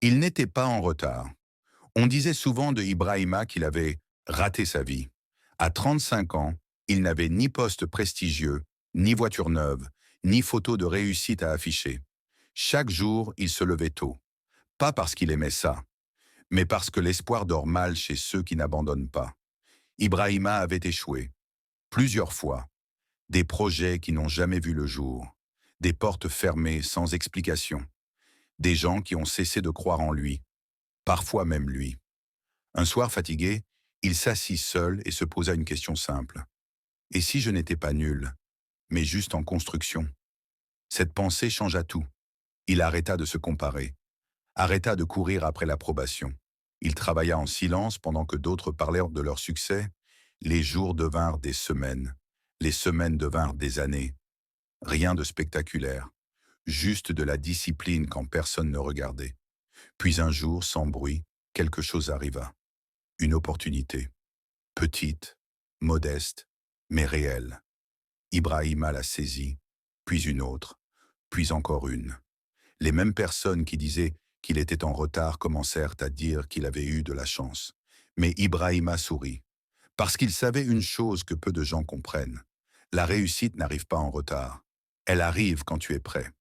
Il n'était pas en retard. On disait souvent de Ibrahima qu'il avait raté sa vie. À 35 ans, il n'avait ni poste prestigieux, ni voiture neuve, ni photo de réussite à afficher. Chaque jour, il se levait tôt. Pas parce qu'il aimait ça, mais parce que l'espoir dort mal chez ceux qui n'abandonnent pas. Ibrahima avait échoué, plusieurs fois, des projets qui n'ont jamais vu le jour, des portes fermées sans explication, des gens qui ont cessé de croire en lui, parfois même lui. Un soir fatigué, il s'assit seul et se posa une question simple. Et si je n'étais pas nul, mais juste en construction? Cette pensée changea tout. Il arrêta de se comparer, arrêta de courir après l'approbation. Il travailla en silence pendant que d'autres parlèrent de leur succès. Les jours devinrent des semaines, les semaines devinrent des années. Rien de spectaculaire, juste de la discipline quand personne ne regardait. Puis un jour, sans bruit, quelque chose arriva. Une opportunité. Petite, modeste, mais réelle. Ibrahima la saisit, puis une autre, puis encore une. Les mêmes personnes qui disaient qu'il était en retard commencèrent à dire qu'il avait eu de la chance. Mais Ibrahima sourit, parce qu'il savait une chose que peu de gens comprennent. La réussite n'arrive pas en retard. Elle arrive quand tu es prêt.